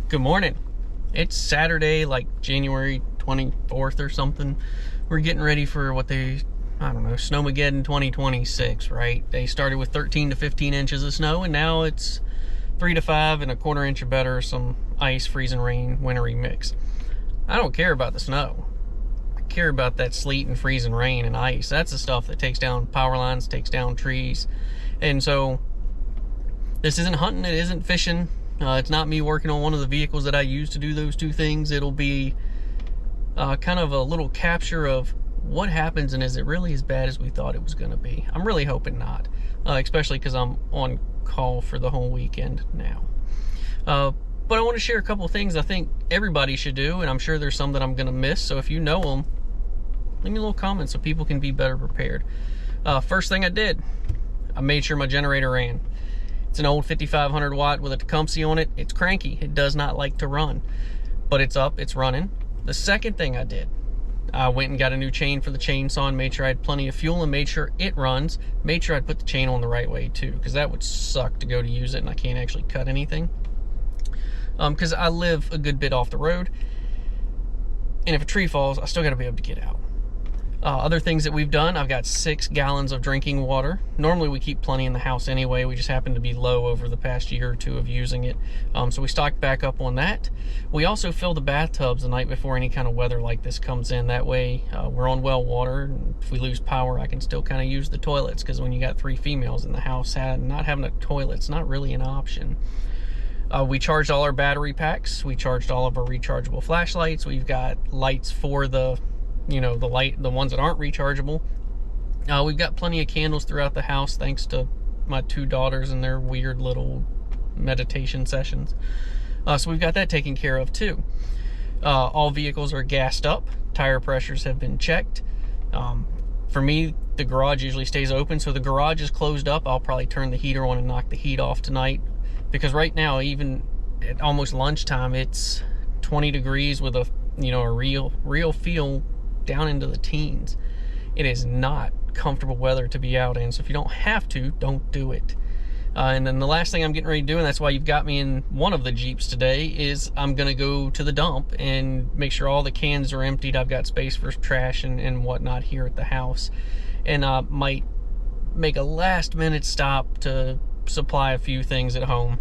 Good morning. It's Saturday, like January 24th or something. We're getting ready for what I don't know, Snowmageddon 2026, right? They started with 13 to 15 inches of snow, and now it's 3 to 5 and a quarter inch or better, some ice, freezing rain, wintry mix. I don't care about the snow. I care about that sleet and freezing rain and ice. That's the stuff that takes down power lines, takes down trees. And so this isn't hunting, it isn't fishing. It's not me working on one of the vehicles that I use to do those two things. It'll be kind of a little capture of what happens, and is it really as bad as we thought it was going to be? I'm really hoping not, especially because I'm on call for the whole weekend now. But I want to share a couple of things I think everybody should do, and I'm sure there's some that I'm going to miss. So if you know them, leave me a little comment so people can be better prepared. First thing I did, I made sure my generator ran. It's an old 5500 watt with a Tecumseh on it. It's cranky. It does not like to run, but it's up, it's running. The second thing I did, I went and got a new chain for the chainsaw and made sure I had plenty of fuel and made sure it runs. Made sure I'd put the chain on the right way too, because that would suck to go to use it and I can't actually cut anything. Because I live a good bit off the road, and if a tree falls, I still got to be able to get out. Other things that we've done, I've got 6 gallons of drinking water. Normally we keep plenty in the house anyway. We just happen to be low over the past year or two of using it. So we stocked back up on that. We also fill the bathtubs the night before any kind of weather like this comes in. That way we're on well water. And if we lose power, I can still kind of use the toilets, because when you got 3 females in the house, not having a toilet's not really an option. We charged all our battery packs. We charged all of our rechargeable flashlights. We've got lights for the ones that aren't rechargeable. We've got plenty of candles throughout the house, thanks to my 2 daughters and their weird little meditation sessions. So we've got that taken care of too. All vehicles are gassed up. Tire pressures have been checked. For me, the garage usually stays open, so the garage is closed up. I'll probably turn the heater on and knock the heat off tonight, because right now, even at almost lunchtime, it's 20 degrees with a real feel down into the teens. It is not comfortable weather to be out in, so if you don't have to, don't do it. And then the last thing I'm getting ready to do, and that's why you've got me in one of the Jeeps today, is I'm gonna go to the dump and make sure all the cans are emptied. I've got space for trash and whatnot here at the house, and might make a last minute stop to supply a few things at home,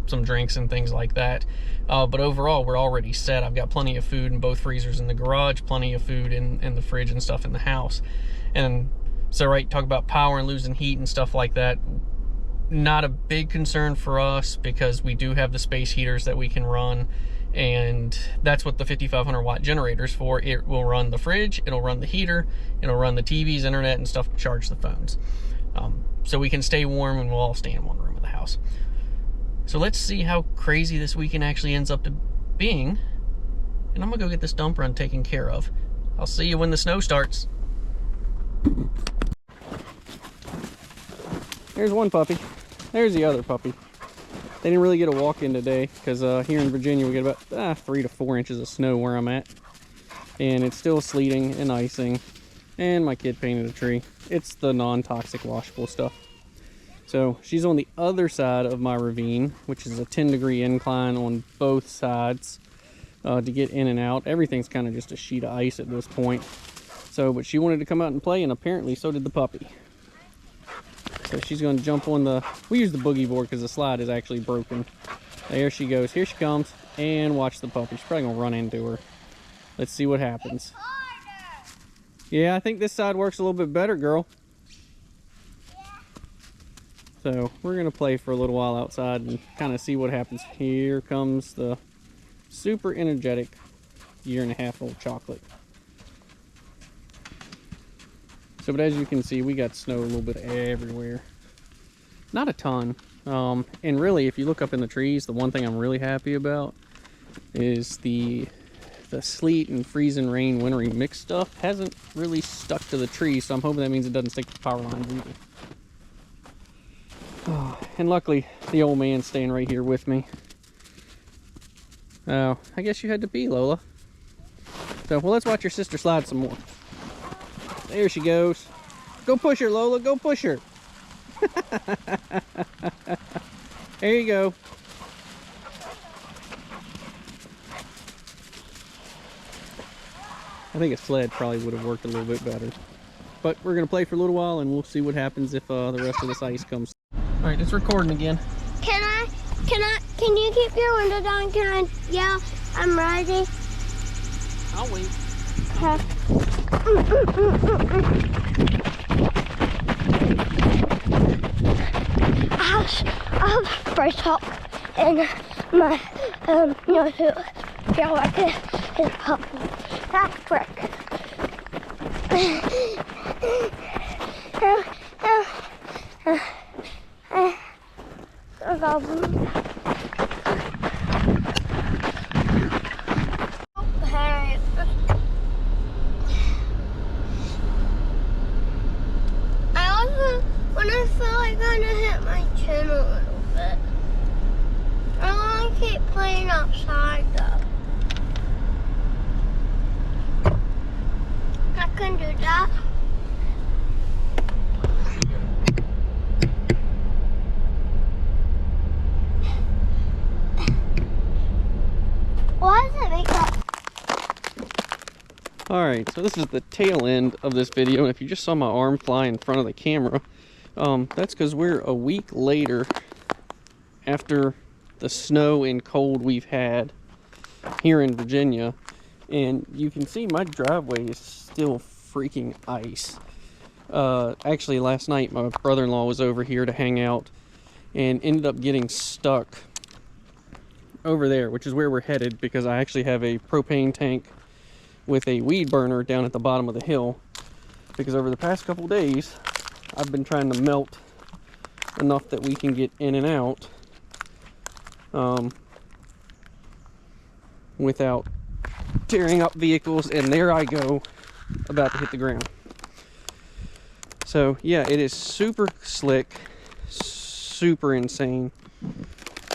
some drinks and things like that. But overall, we're already set. I've got plenty of food in both freezers in the garage, plenty of food in the fridge and stuff in the house. And so, right, talk about power and losing heat and stuff like that. Not a big concern for us, because we do have the space heaters that we can run, and that's what the 5500 watt generator is for. It will run the fridge, it'll run the heater, it'll run the TVs, internet, and stuff to charge the phones. So we can stay warm and we'll all stay in one room of the house. So let's see how crazy this weekend actually ends up to being. And I'm gonna go get this dump run taken care of. I'll see you when the snow starts. There's one puppy. There's the other puppy. They didn't really get a walk in today, because here in Virginia we get about 3 to 4 inches of snow where I'm at. And it's still sleeting and icing. And my kid painted a tree. It's the non-toxic washable stuff. So she's on the other side of my ravine, which is a 10-degree incline on both sides to get in and out. Everything's kind of just a sheet of ice at this point. So, but she wanted to come out and play, and apparently so did the puppy. So she's going to jump on we use the boogie board because the slide is actually broken. There she goes. Here she comes. And watch the puppy. She's probably going to run into her. Let's see what happens. Yeah, I think this side works a little bit better, girl. So we're going to play for a little while outside and kind of see what happens. Here comes the super energetic 1.5-year-old chocolate. So, but as you can see, we got snow a little bit everywhere. Not a ton. And really, if you look up in the trees, the one thing I'm really happy about is the sleet and freezing rain wintry mix stuff hasn't really stuck to the trees. So I'm hoping that means it doesn't stick to the power lines either. Oh, and luckily, the old man's staying right here with me. Oh, I guess you had to pee, Lola. So, well, let's watch your sister slide some more. There she goes. Go push her, Lola. Go push her. There you go. I think a sled probably would have worked a little bit better. But we're gonna play for a little while and we'll see what happens if the rest of this ice comes. All right, it's recording again. Can you keep your window down? Can I yell? I'm ready. I'll wait. Okay. I have spray top in my snowsuit. Feel like it's popping. That's trick. When I feel like I'm gonna hit my chin a little bit. I want to keep playing outside though. I can do that. Why does it make that? Alright, so this is the tail end of this video, and if you just saw my arm fly in front of the camera, that's because we're a week later after the snow and cold we've had here in Virginia, and you can see my driveway is still freaking ice. Actually, last night my brother-in-law was over here to hang out and ended up getting stuck over there, which is where we're headed, because I actually have a propane tank with a weed burner down at the bottom of the hill, because over the past couple days I've been trying to melt enough that we can get in and out without tearing up vehicles, and there I go, about to hit the ground. So yeah, it is super slick, super insane.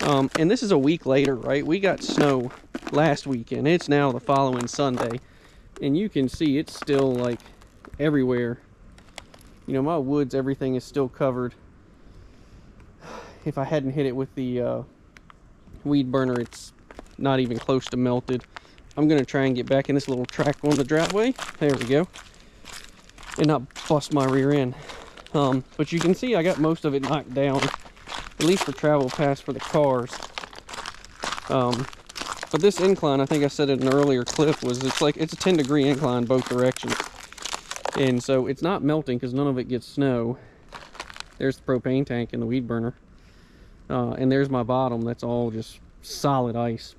And this is a week later, right? We got snow last weekend. It's now the following Sunday, and you can see it's still like everywhere. You know, my woods, everything is still covered. If I hadn't hit it with the weed burner, it's not even close to melted. I'm gonna try and get back in this little track on the driveway. There we go. And not bust my rear end. But you can see I got most of it knocked down, at least for travel paths for the cars. But this incline, I think I said in an earlier clip, was it's a 10-degree incline both directions. And so it's not melting because none of it gets snow. There's the propane tank and the weed burner. And there's my bottom, that's all just solid ice.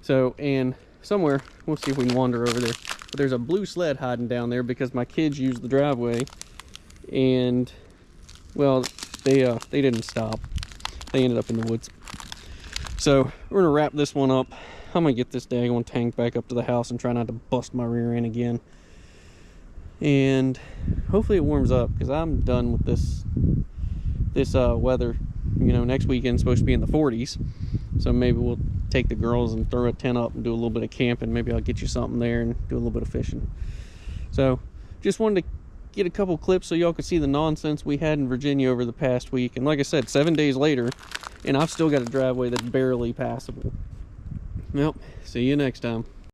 So, and somewhere, we'll see if we can wander over there. But there's a blue sled hiding down there because my kids used the driveway. And, well, they didn't stop. They ended up in the woods. So we're gonna wrap this one up. I'm gonna get this daggone tank back up to the house and try not to bust my rear end again. And hopefully it warms up, because I'm done with this weather. You know, next weekend's supposed to be in the 40s. So maybe we'll take the girls and throw a tent up and do a little bit of camping. Maybe I'll get you something there and do a little bit of fishing. So just wanted to get a couple clips so y'all could see the nonsense we had in Virginia over the past week. And like I said, 7 days later, and I've still got a driveway that's barely passable. Well, see you next time.